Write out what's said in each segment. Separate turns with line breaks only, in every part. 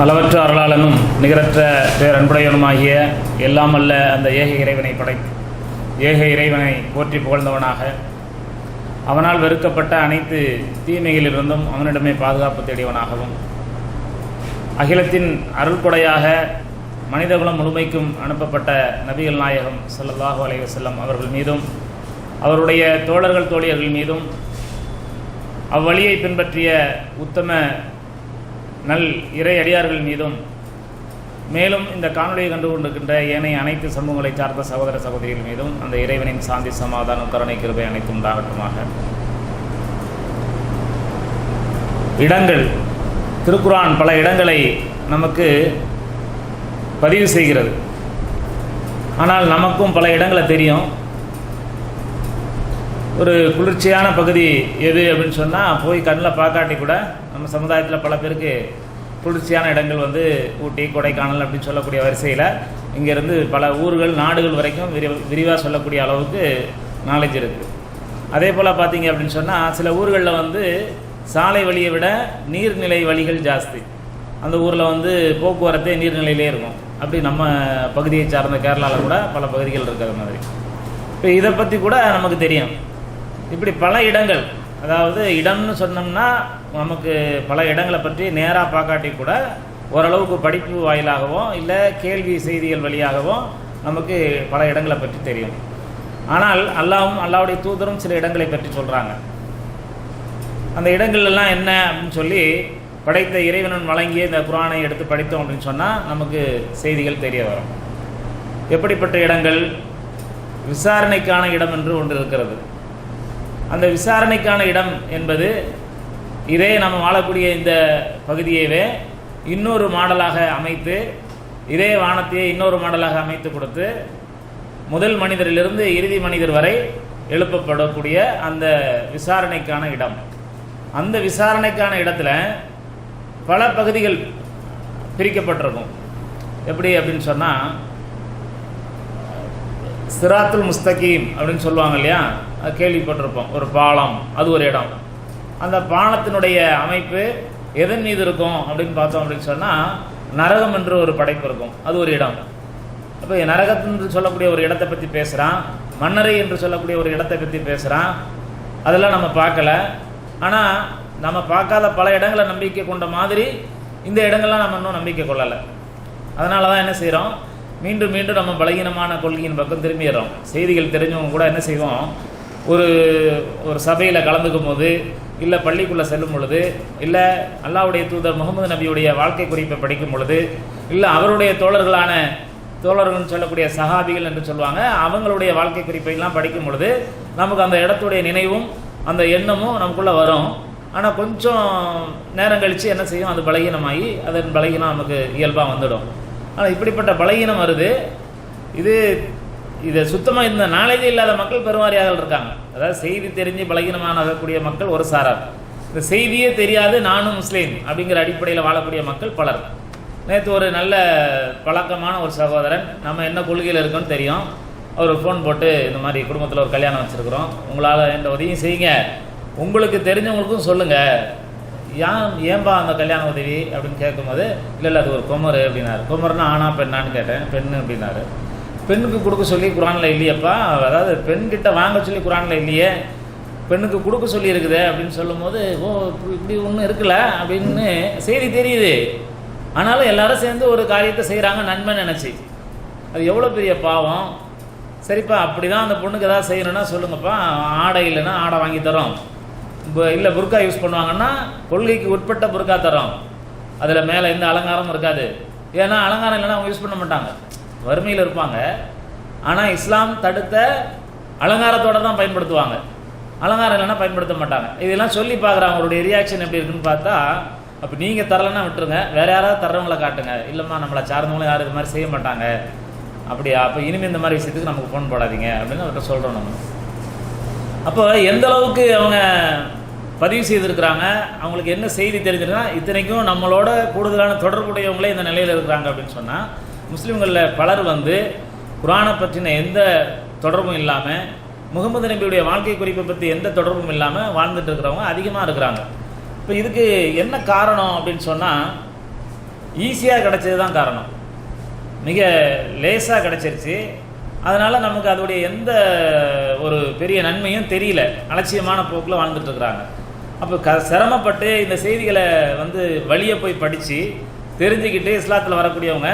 அளவற்ற அருளாளனும் நிகரற்ற பேரன்புடையவனுமாகிய எல்லாம் அல்ல அந்த ஏக இறைவனை போற்றி புகழ்ந்தவனாக அவனால் வெறுக்கப்பட்ட அனைத்து தீமைகளிலிருந்தும் அவனிடமே பாதுகாப்பு தேடியவனாகவும் அகிலத்தின் அருள்கொடையாக மனிதகுலம் முழுமைக்கும் அனுப்பப்பட்ட நபிகள் நாயகம் ஸல்லல்லாஹு அலைஹி வஸல்லம் அவர்கள் மீதும் அவருடைய தோழர்கள் தோழியர்கள் மீதும் அவ்வழியை பின்பற்றிய உத்தம நல் இறை அடியார்கள் மீதும் மேலும் இந்த காணொலியை கண்டு கொண்டிருக்கின்ற ஏனைய அனைத்து சமூகங்களை சார்ந்த சகோதர சகோதரிகள் மீதும் அந்த இறைவனின் சாந்தி சமாதானம் கருணை கிருபை அனைத்தும் உண்டாகட்டுமாக. இடங்கள் திருக்குர்ஆன் பல இடங்களை நமக்கு பதிவு செய்கிறது. ஆனால் நமக்கும் பல இடங்களை தெரியும். ஒரு குளிர்ச்சியான பகுதி எது அப்படின்னு சொன்னால் போய் கண்ணில் பார்க்காட்டி கூட நம்ம சமுதாயத்தில் பல பேருக்கு குளிர்ச்சியான இடங்கள் ஊட்டி கொடைக்கானல் அப்படின்னு சொல்லக்கூடிய வரிசையில் இங்கேருந்து பல ஊர்கள் நாடுகள் வரைக்கும் விரிவாக சொல்லக்கூடிய அளவுக்கு நாலேஜ் இருக்குது. அதே போல் பார்த்தீங்க அப்படின்னு சொன்னால் சில ஊர்களில் சாலை வழியை விட நீர்நிலை வழிகள் ஜாஸ்தி. அந்த ஊரில் போக்குவரத்தே நீர்நிலையிலே இருக்கும். அப்படி நம்ம பகுதியை சார்ந்த கேரளாவில் கூட பல பகுதிகள் இருக்கிற மாதிரி. இப்போ இதை பற்றி கூட நமக்கு தெரியும். இப்படி பல இடங்கள், அதாவது இடம்னு சொன்னோம்னா நமக்கு பல இடங்களை பற்றி நேராக பார்க்காட்டி கூட ஓரளவுக்கு படிப்பு வாயிலாகவோ இல்லை கேள்வி செய்திகள் வழியாகவோ நமக்கு பல இடங்களை பற்றி தெரியும். ஆனால் அல்லாஹ்வுடைய தூதரும் சில இடங்களை பற்றி சொல்கிறாங்க. அந்த இடங்கள்லாம் என்ன அப்படின்னு சொல்லி படைத்த இறைவனன் வழங்கிய இந்த குர்ஆனை எடுத்து படித்தோம் அப்படின்னு சொன்னால் நமக்கு செய்திகள் தெரிய வரும். எப்படிப்பட்ட இடங்கள்? விசாரணைக்கான இடம் என்று ஒன்று இருக்கிறது. அந்த விசாரணைக்கான இடம் என்பது இதே நம்ம வாழக்கூடிய இந்த பகுதியவே இன்னொரு மாடலாக அமைத்து, இதே வானத்தையே இன்னொரு மாடலாக அமைத்து கொடுத்து முதல் மனிதரிலிருந்து இறுதி மனிதர் வரை எழுப்பப்படக்கூடிய அந்த விசாரணைக்கான இடம். அந்த விசாரணைக்கான இடத்துல பல பகுதிகள் பிரிக்கப்பட்டிருக்கும். எப்படி அப்படின்னு சொன்னால், சிராத்துல் முஸ்தகீம் அப்படின்னு சொல்லுவாங்க இல்லையா, அது கேள்விப்பட்டிருப்போம். ஒரு பாலம், அது ஒரு இடம். அந்த பாலத்தினுடைய அமைப்பு எதன் மீது இருக்கும் அப்படின்னு பார்த்தோம் அப்படின்னு சொன்னால், நரகம் என்று ஒரு படைப்பு இருக்கும், அது ஒரு இடம். அப்போ நரகத்து என்று சொல்லக்கூடிய ஒரு இடத்தை பற்றி பேசுகிறான், மன்னரை என்று சொல்லக்கூடிய ஒரு இடத்தை பற்றி பேசுகிறான். அதெல்லாம் நம்ம பார்க்கல. ஆனால் நம்ம பார்க்காத பல இடங்களை நம்பிக்கை கொண்ட மாதிரி இந்த இடங்கள்லாம் நம்ம இன்னும் நம்பிக்கை கொள்ளலை. அதனால தான் என்ன செய்கிறோம், மீண்டும் மீண்டும் நம்ம பலகீனமான கொள்கையின் பக்கம் திரும்பிடுறோம். செய்திகள் தெரிஞ்சவங்க கூட என்ன செய்வோம், ஒரு சபையில் கலந்துக்கும் போது, இல்லை பள்ளிக்குள்ளே செல்லும் பொழுது, இல்லை அல்லாஹ்வுடைய தூதர் முகமது நபியுடைய வாழ்க்கை குறிப்பை படிக்கும் பொழுது, இல்லை அவருடைய தோழர்கள்னு சொல்லக்கூடிய சஹாபிகள் என்று சொல்லுவாங்க, அவங்களுடைய வாழ்க்கை குறிப்பையெல்லாம் படிக்கும் பொழுது நமக்கு அந்த இடத்துடைய நினைவும் அந்த எண்ணமும் நமக்குள்ளே வரும். ஆனால் கொஞ்சம் நேரம் கழித்து என்ன செய்யும், அது பலகீனமாகி அதன் பலகீனம் நமக்கு இயல்பாக வந்துடும். ஆனால் இப்படிப்பட்ட பலகீனம் வருது. இது சுத்தமாக இந்த நாலேஜே இல்லாத மக்கள் பெருவாரியாக இருக்காங்க. அதாவது செய்தி தெரிஞ்சு பலகீனமாகக்கூடிய மக்கள் ஒரு சாரார். இந்த செய்தியே தெரியாது நானும் முஸ்லீம் அப்படிங்கிற அடிப்படையில் வாழக்கூடிய மக்கள் பலர். நேற்று ஒரு நல்ல பழக்கமான ஒரு சகோதரன், நம்ம என்ன கொள்கையில் இருக்கோன்னு தெரியும், அவர் ஃபோன் போட்டு இந்த மாதிரி குடும்பத்தில் ஒரு கல்யாணம் வச்சுருக்குறோம், உங்களால் எந்த உதவியும் செய்யுங்க, உங்களுக்கு தெரிஞ்சவங்களுக்கும் சொல்லுங்கள், ஏன்பா அந்த கல்யாண உதவி அப்படின்னு கேட்கும்போது, இல்லை அது ஒரு குமர் அப்படின்னாரு. குமர்னா ஆனா பெண்ணான்னு கேட்டேன். பெண்ணு அப்படின்னாரு. பெண்ணுக்கு கொடுக்க சொல்லி குர்ஆனில் இல்லையப்பா, அதாவது பெண்கிட்ட வாங்க சொல்லி குர்ஆனில் இல்லையே, பெண்ணுக்கு கொடுக்க சொல்லி இருக்குது அப்படின்னு சொல்லும்போது, ஓ இப்படி ஒன்றும் இருக்குல்ல அப்படின்னு செய்தி தெரியுது. ஆனாலும் எல்லாரும் சேர்ந்து ஒரு காரியத்தை செய்கிறாங்க நன்மை நினச்சி. அது எவ்வளோ பெரிய பாவம். சரிப்பா, அப்படி தான் அந்த பொண்ணுக்கு ஏதாவது செய்யணுன்னா சொல்லுங்கப்பா, ஆடை இல்லைன்னா ஆடை வாங்கி தரோம், இல்லை புர்கா யூஸ் பண்ணுவாங்கன்னா கொள்கைக்கு உட்பட்ட புர்கா தரோம், அதில் மேலே எந்த அலங்காரமும் இருக்காது. ஏன்னா அலங்காரம் இல்லைன்னா அவங்க யூஸ் பண்ண மாட்டாங்க, வறுமையில் இருப்பாங்க. ஆனால் இஸ்லாம் தடுத்த அலங்காரத்தோடு தான் பயன்படுத்துவாங்க, அலங்காரம் இல்லைன்னா பயன்படுத்த மாட்டாங்க. இதெல்லாம் சொல்லி பார்க்குறாங்க, அவங்களுடைய ரியாக்ஷன் எப்படி இருக்குன்னு பார்த்தா, அப்போ நீங்கள் தரலைன்னா விட்டுருங்க, வேறு யாராவது தர்றவங்களை காட்டுங்க, இல்லைம்மா நம்மளை சார்ந்தவங்களும் யாரும் இது மாதிரி செய்ய மாட்டாங்க, அப்படியா, அப்போ இனிமேல் இந்த மாதிரி விஷயத்துக்கு நமக்கு ஃபோன் போடாதீங்க அப்படின்னு அவர்கிட்ட சொல்கிறோம் நம்ம. அப்போ எந்த அளவுக்கு அவங்க பதிவு செய்திருக்கிறாங்க. அவங்களுக்கு என்ன செய்தி தெரிஞ்சிருக்குன்னா, இத்தனைக்கும் நம்மளோட கூடுதலான தொடர்புடையவங்களே இந்த நிலையில் இருக்கிறாங்க அப்படின்னு சொன்னால், முஸ்லீம்களில் பலர் வந்து குர்ஆனை பற்றின எந்த தொடர்பும் இல்லாமல், முகமது நபியுடைய வாழ்க்கை குறிப்பை பற்றி எந்த தொடர்பும் இல்லாமல் வாழ்ந்துட்டு இருக்கிறவங்க அதிகமாக இருக்கிறாங்க. இப்போ இதுக்கு என்ன காரணம் அப்படின்னு சொன்னால், ஈஸியாக கிடைச்சது தான் காரணம். மிக லேசாக கிடைச்சிருச்சு. அதனால் நமக்கு அதோடைய எந்த ஒரு பெரிய நன்மையும் தெரியல, அலட்சியமான போக்கில் வாழ்ந்துட்டு இருக்கிறாங்க. அப்போ சிரமப்பட்டு இந்த செய்திகளை வந்து வழியை போய் படித்து தெரிஞ்சுக்கிட்டு இஸ்லாத்தில் வரக்கூடியவங்க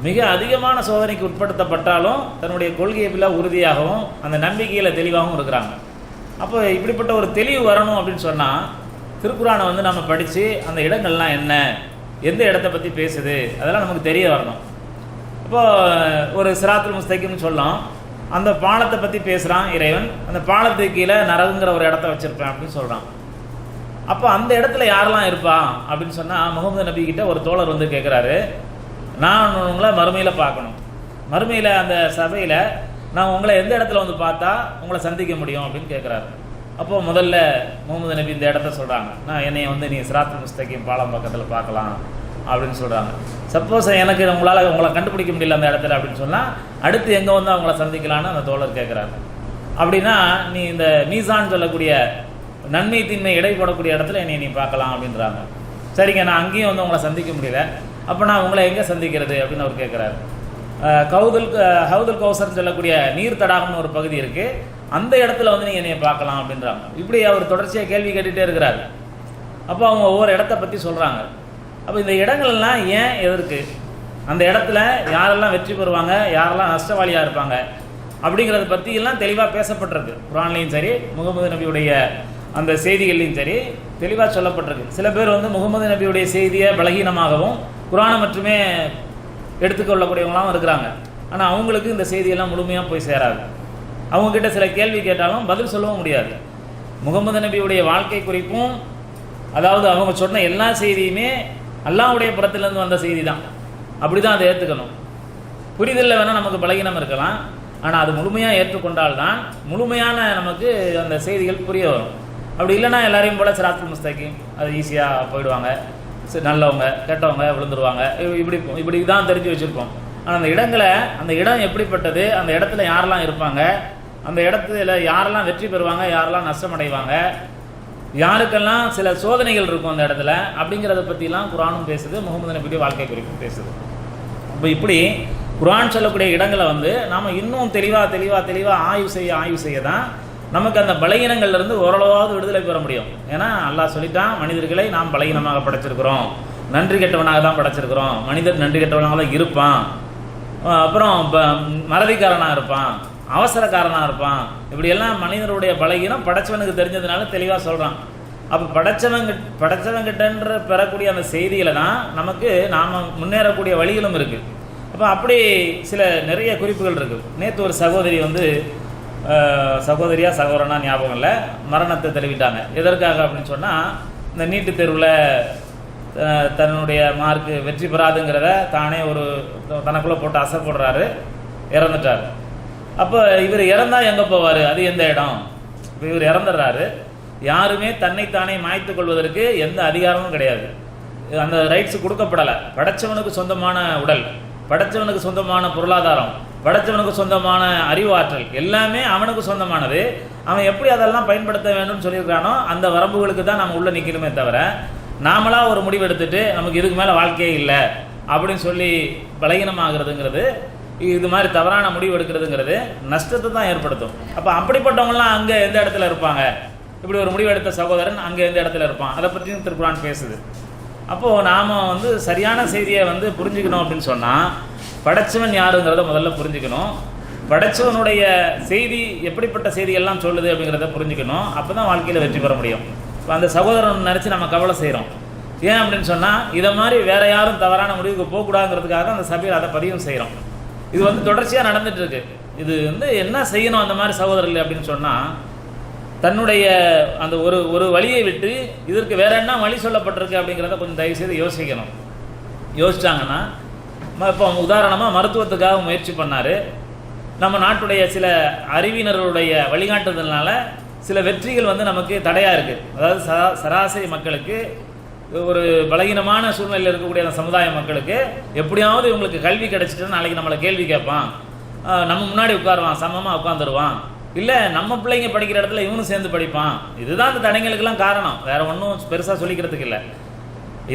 மிக அதிகமான சோதனைக்கு உட்படுத்தப்பட்டாலும் தன்னுடைய கொள்கையை உறுதியாகவும் அந்த நம்பிக்கையில் தெளிவாகவும் இருக்கிறாங்க. அப்போ இப்படிப்பட்ட ஒரு தெளிவு வரணும் அப்படின்னு சொன்னால், திருக்குர்ஆனை வந்து நம்ம படித்து அந்த இடங்கள்லாம் என்ன, எந்த இடத்த பற்றி பேசுது, அதெல்லாம் நமக்கு தெரிய வரணும். இப்போது ஒரு சிராத்துல் முஸ்தகீம்னு சொல்லலாம், அந்த பாலத்தை பற்றி பேசுகிறான் இறைவன். அந்த பாலத்துக்கு கீழே நரகுங்கிற ஒரு இடத்த வச்சுருப்பேன் அப்படின்னு சொல்கிறான். அப்போ அந்த இடத்துல யாரெல்லாம் இருப்பான் அப்படின்னு சொன்னால், முகமது நபி கிட்ட ஒரு தோழர் வந்து கேட்குறாரு, நான் உங்களை மறுமையில் பார்க்கணும், மறுமையில் அந்த சபையில் நான் உங்களை எந்த இடத்துல வந்து பார்த்தா உங்களை சந்திக்க முடியும் அப்படின்னு கேட்குறாரு. அப்போது முதல்ல முகமது நபி இந்த இடத்த சொல்கிறாங்க, நான் என்னை வந்து நீ சிராத்துல் முஸ்தகீம் பாலம் பக்கத்தில் பார்க்கலாம் அப்படின்னு சொல்கிறாங்க. சப்போஸ் எனக்கு உங்களை கண்டுபிடிக்க முடியல அந்த இடத்துல அப்படின்னு சொன்னால், அடுத்து எங்கே வந்து அவங்கள சந்திக்கலான்னு அந்த தோழர் கேட்குறாரு. அப்படின்னா நீ இந்த மீசான் சொல்லக்கூடிய நன்மை தீன்மை இடை போடக்கூடிய இடத்துல என்னை நீ பார்க்கலாம் அப்படின்றாங்க. சரிங்க, நான் அங்கேயும் வந்து உங்களை சந்திக்க முடியல, அப்போ நான் உங்களை எங்கே சந்திக்கிறது அப்படின்னு அவர் கேட்குறாரு. ஹவுதுல் கௌசர் சொல்லக்கூடிய நீர் தடாகம்னு ஒரு பகுதி இருக்குது, அந்த இடத்துல வந்து நீங்கள் என்னை பார்க்கலாம் அப்படின்றாங்க. இப்படி அவர் தொடர்ச்சியாக கேள்வி கேட்டுகிட்டே இருக்கிறார். அப்போ அவங்க ஒவ்வொரு இடத்த பற்றி சொல்கிறாங்க. அப்போ இந்த இடங்கள்லாம் ஏன் எதற்கு, அந்த இடத்துல யாரெல்லாம் வெற்றி பெறுவாங்க, யாரெல்லாம் நஷ்டவாளியாக இருப்பாங்க அப்படிங்கிறத பற்றியெல்லாம் தெளிவாக பேசப்பட்டிருக்கு. குர்ஆன்லையும் சரி, முகமது நபியுடைய அந்த செய்திகள்லையும் சரி தெளிவாக சொல்லப்பட்டிருக்கு. சில பேர் வந்து முகமது நபியுடைய செய்தியை பலகீனமாகவும் குர்ஆனை மட்டுமே எடுத்துக்கொள்ளக்கூடியவங்களாகவும் இருக்கிறாங்க. ஆனால் அவங்களுக்கு இந்த செய்தியெல்லாம் முழுமையாக போய் சேராது. அவங்கக்கிட்ட சில கேள்வி கேட்டாலும் பதில் சொல்லவும் முடியாது. முகமது நபியுடைய வாழ்க்கை குறிப்பும், அதாவது அவங்க சொன்ன எல்லா செய்தியுமே அல்லாஹ்வுடைய புறத்திலிருந்து வந்த செய்தி தான். அப்படி தான் அதை ஏற்றுக்கணும். புரிதலில் வேணால் நமக்கு பலகீனம் இருக்கலாம், ஆனால் அது முழுமையாக ஏற்றுக்கொண்டால்தான் முழுமையான நமக்கு அந்த செய்திகள் புரிய வரும். அப்படி இல்லைனா எல்லாரையும் போல சிராத்துல் முஸ்தகீம் அது ஈஸியாக போயிடுவாங்க, நல்லவங்க கெட்டவங்க விழுந்துருவாங்க, இப்படி தான் தெரிஞ்சு வச்சுருப்போம். ஆனால் அந்த இடங்களை, அந்த இடம் எப்படிப்பட்டது, அந்த இடத்துல யாரெல்லாம் இருப்பாங்க, அந்த இடத்துல யாரெல்லாம் வெற்றி பெறுவாங்க, யாரெல்லாம் நஷ்டமடைவாங்க, யாருக்கெல்லாம் சில சோதனைகள் இருக்கும் அந்த இடத்துல அப்படிங்கிறத பற்றிலாம் குர்ஆனும் பேசுது, முகமது நபியுடைய வாழ்க்கை குறிப்பும் பேசுது. இப்போ இப்படி குர்ஆன் சொல்லக்கூடிய இடங்களை வந்து நாம் இன்னும் தெளிவாக ஆய்வு செய்ய தான் நமக்கு அந்த பலகீனங்கள்லேருந்து ஓரளவாவது விடுதலை பெற முடியும். ஏன்னா அல்லாஹ் சொல்லிட்டான், மனிதர்களை நாம் பலகீனமாக படைச்சிருக்கிறோம், நன்றி கெட்டவனாக தான் படைச்சிருக்கிறோம், மனிதர் நன்றி கெட்டவனாக தான் இருப்பான், அப்புறம் மறதிக்காரனாக இருப்பான், அவசரக்காரனாக இருப்பான், இப்படியெல்லாம் மனிதனுடைய பலகீனம் படைச்சவனுக்கு தெரிஞ்சதுனால தெளிவாக சொல்கிறான். அப்போ படைச்சவங்கிட்டன்ற பெறக்கூடிய அந்த செய்திகளை தான் நமக்கு நாம் முன்னேறக்கூடிய வழிகளும் இருக்குது. அப்போ அப்படி சில நிறைய குறிப்புகள் இருக்குது. நேற்று ஒரு சகோதரி வந்து சகோதரனா ஞாபகம் இல்லை, மரணத்தை தெரிவித்தாங்க. எதற்காக அப்படின்னு சொன்னால், இந்த நீட்டு தேர்வில் தன்னுடைய மார்க்கு வெற்றி பெறாதுங்கிறத தானே ஒரு தனக்குள்ளே போட்டு அசைப்படுறாரு, இறந்துட்டார். அப்போ இவர் இறந்தால் எங்கே போவார், அது எந்த இடம்? இப்போ இவர் இறந்துடுறாரு, யாருமே தன்னைத்தானே மாய்த்து கொள்வதற்கு எந்த அதிகாரமும் கிடையாது, அந்த ரைட்ஸ் கொடுக்கப்படலை. படைச்சவனுக்கு சொந்தமான உடல், படைச்சவனுக்கு சொந்தமான பொருளாதாரம், படைச்சவனுக்கு சொந்தமான அறிவாற்றல் எல்லாமே அவனுக்கு சொந்தமானது. அவன் எப்படி அதெல்லாம் பயன்படுத்த வேண்டும்னு சொல்லியிருக்கானோ அந்த வரம்புகளுக்கு தான் நம்ம உள்ளே நிற்கணுமே தவிர, நாமளாக ஒரு முடிவு எடுத்துட்டு நமக்கு இதுக்கு மேலே வாழ்க்கையே இல்லை அப்படின்னு சொல்லி பலகீனமாகிறதுங்கிறது, இது மாதிரி தவறான முடிவு எடுக்கிறதுங்கிறது நஷ்டத்தை தான் ஏற்படுத்தும். அப்போ அப்படிப்பட்டவங்களாம் அங்கே எந்த இடத்துல இருப்பாங்க, இப்படி ஒரு முடிவு எடுத்த சகோதரன் அங்கே எந்த இடத்துல இருப்பான், அதை பற்றியும் திருக்குர்ஆன் பேசுது. அப்போது நாம் வந்து சரியான செய்தியை வந்து புரிஞ்சுக்கணும் அப்படின்னு சொன்னால், படைச்சவன் யாருங்கிறத முதல்ல புரிஞ்சுக்கணும், படைச்சவனுடைய செய்தி எப்படிப்பட்ட செய்தியெல்லாம் சொல்லுது அப்படிங்கிறத புரிஞ்சுக்கணும். அப்போ தான் வாழ்க்கையில் வெற்றி பெற முடியும். இப்போ அந்த சகோதரன் நினச்சி நம்ம கவலை செய்கிறோம். ஏன் அப்படின்னு சொன்னால், இதை மாதிரி வேறு யாரும் தவறான முடிவுக்கு போகக்கூடாதுங்கிறதுக்காக அந்த சபையில் அதை பதிவும் செய்கிறோம். இது வந்து தொடர்ச்சியாக நடந்துகிட்ருக்கு. இது வந்து என்ன செய்யணும் அந்த மாதிரி சகோதரர்கள் அப்படின்னு சொன்னால், தன்னுடைய அந்த ஒரு வழியை விட்டு இதற்கு வேற என்ன வழி சொல்லப்பட்டிருக்கு அப்படிங்கிறத கொஞ்சம் தயவுசெய்து யோசிக்கணும். யோசிச்சாங்கன்னா, இப்போ உதாரணமாக மருத்துவத்துக்காக முயற்சி பண்ணார், நம்ம நாட்டுடைய சில அறிவினர்களுடைய வழிகாட்டுதல்னால சில வெற்றிகள் வந்து நமக்கு தடையாக இருக்குது. அதாவது சராசரி மக்களுக்கு, ஒரு பலகீனமான சூழ்நிலையில் இருக்கக்கூடிய அந்த சமுதாய மக்களுக்கு எப்படியாவது இவங்களுக்கு கல்வி கிடைச்சிட்டு நாளைக்கு நம்மளை கேள்வி கேட்பான், நம்ம முன்னாடி உட்காருவான், சமமாக உட்காந்துருவான், இல்லை நம்ம பிள்ளைங்க படிக்கிற இடத்துல இவனும் சேர்ந்து படிப்பான். இதுதான் இந்த தடைங்களுக்கெல்லாம் காரணம், வேற ஒன்றும் பெருசாக சொல்லிக்கிறதுக்கு இல்லை.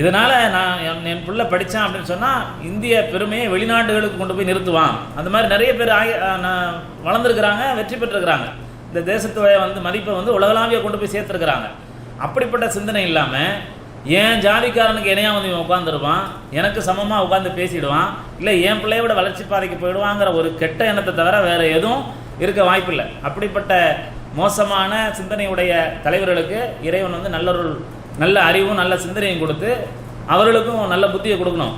இதனால் நான் என் பிள்ளை படித்தான் அப்படின்னு சொன்னால் இந்திய பெருமையை வெளிநாடுகளுக்கு கொண்டு போய் நிறுத்துவான். அந்த மாதிரி நிறைய பேர் வளர்ந்துருக்கிறாங்க, வெற்றி பெற்றிருக்கிறாங்க. இந்த தேசத்துடைய வந்து மதிப்பை வந்து உலகளாவிய கொண்டு போய் சேர்த்துருக்கிறாங்க. அப்படிப்பட்ட சிந்தனை இல்லாமல் என் ஜாதிக்காரனுக்கு இணையா வந்து இவன் உட்காந்துருவான், எனக்கு சமமாக உட்காந்து பேசிடுவான், இல்லை என் பிள்ளையோட வளர்ச்சி பாதைக்கு போயிடுவாங்கிற ஒரு கெட்ட எண்ணத்தை தவிர வேறு எதுவும் இருக்க வாய்ப்பில்லை. அப்படிப்பட்ட மோசமான சிந்தனையுடைய தலைவர்களுக்கு இறைவன் வந்து நல்ல அறிவும் நல்ல சிந்தனையும் கொடுத்து அவர்களுக்கும் நல்ல புத்தியை கொடுக்கணும்.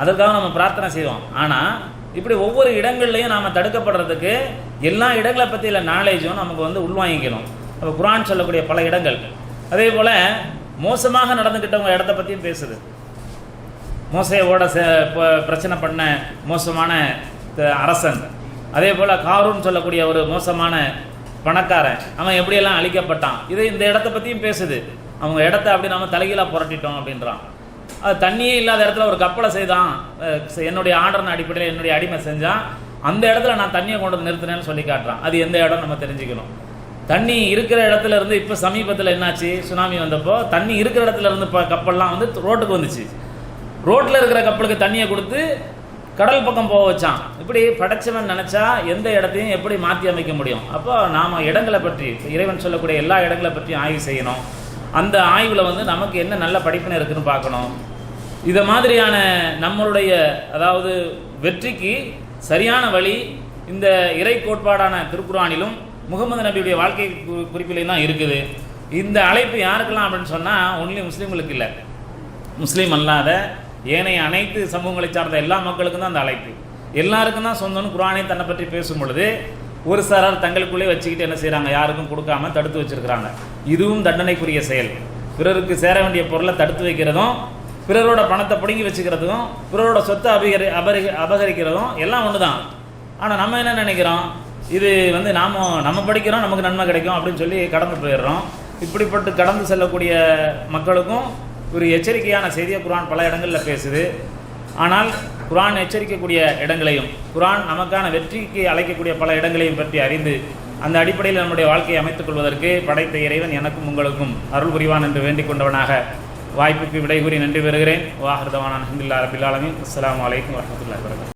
அதற்காக நம்ம பிரார்த்தனை செய்வோம். ஆனால் இப்படி ஒவ்வொரு இடங்கள்லையும் நாம் தடுக்கப்படுறதுக்கு எல்லா இடங்களை பற்றியில நாலேஜும் நமக்கு வந்து உள்வாங்கிக்கணும். அப்போ குர்ஆன் சொல்லக்கூடிய பல இடங்கள், அதே போல் மோசமாக நடந்துக்கிட்டவங்க இடத்த பற்றியும் பேசுது. மோசையோட பிரச்சனை பண்ண மோசமான அரசன், அதே போல் காரூன் சொல்லக்கூடிய ஒரு மோசமான பணக்காரன், அவன் எப்படியெல்லாம் அழிக்கப்பட்டான், இதை இந்த இடத்த பற்றியும் பேசுது. அவங்க இடத்த அப்படி நம்ம தலைகீழாக புரட்டிட்டோம் அப்படின்றான். அது தண்ணியே இல்லாத இடத்துல ஒரு கப்பலை செய்தான், என்னுடைய ஆர்டர்ன அடிப்படையில் என்னுடைய அடிமை செஞ்சான், அந்த இடத்துல நான் தண்ணியை கொண்டு வந்து நிறுத்தினேன்னு சொல்லி காட்டுறான். அது எந்த இடம் நம்ம தெரிஞ்சுக்கணும். தண்ணி இருக்கிற இடத்துல இருந்து இப்போ சமீபத்தில் என்னாச்சு, சுனாமி வந்தப்போ தண்ணி இருக்கிற இடத்துல இருந்து கப்பல்லாம் வந்து ரோட்டுக்கு வந்துச்சு. ரோட்டில் இருக்கிற கப்பலுக்கு தண்ணியை கொடுத்து கடல் பக்கம் போக வச்சான். இப்படி படைச்சவன் நினச்சா எந்த இடத்தையும் எப்படி மாற்றி அமைக்க முடியும். அப்போ நாம் இடங்களை பற்றி, இறைவன் சொல்லக்கூடிய எல்லா இடங்களை பற்றியும் ஆய்வு செய்யணும். அந்த ஆய்வில் வந்து நமக்கு என்ன நல்ல படிப்பினை இருக்குதுன்னு பார்க்கணும். இதை மாதிரியான நம்மளுடைய அதாவது வெற்றிக்கு சரியான வழி இந்த இறை கோட்பாடான திருக்குர்ஆனிலும் முகமது நபியுடைய வாழ்க்கை குறிப்பிலையும் தான் இருக்குது. இந்த அழைப்பு யாருக்கெல்லாம் அப்படின்னு சொன்னால் ஒன்லி முஸ்லீம்களுக்கு இல்லை, முஸ்லீம் அல்லாத ஏனைய அனைத்து சமூகங்களை சார்ந்த எல்லா மக்களுக்கும் தான் அந்த அழைப்பு. எல்லாருக்கும் தான் சொந்தம்னு குர்ஆனே தன்னை பற்றி பேசும் பொழுது ஒரு சாரார் தங்களுக்குள்ளே வச்சுக்கிட்டு என்ன செய்கிறாங்க, யாருக்கும் கொடுக்காம தடுத்து வச்சிருக்கிறாங்க. இதுவும் தண்டனைக்குரிய செயல். பிறருக்கு சேர வேண்டிய பொருளை தடுத்து வைக்கிறதும், பிறரோட பணத்தை பிடுங்கி வச்சுக்கிறதும், பிறரோட சொத்தை அபகரிக்கிறதும் எல்லாம் ஒன்று தான். ஆனால் நம்ம என்ன நினைக்கிறோம், இது வந்து நம்ம படிக்கிறோம், நமக்கு நன்மை கிடைக்கும் அப்படின்னு சொல்லி கடந்து போயிடுறோம். இப்படிப்பட்டு கடந்து செல்லக்கூடிய மக்களுக்கும் ஒரு எச்சரிக்கையான செய்தியை குர்ஆன் பல இடங்களில் பேசுது. ஆனால் குர்ஆன் எச்சரிக்கக்கூடிய இடங்களையும், குர்ஆன் நமக்கான வெற்றிக்கு அழைக்கக்கூடிய பல இடங்களையும் பற்றி அறிந்து அந்த அடிப்படையில் நம்முடைய வாழ்க்கையை அமைத்துக் கொள்வதற்கு படைத்த இறைவன் எனக்கும் உங்களுக்கும் அருள் புரிவான் என்று வேண்டிக் கொண்டவனாக வாய்ப்புக்கு விடை கூறி நன்றி பெறுகிறேன். வாஹிர் தவானா அல்ஹம்துலில்லாஹி ரப்பில் ஆலமீன். அஸ்ஸலாமு அலைக்கும் வரஹ்மத்துல்லாஹி வபரகாத்துஹு.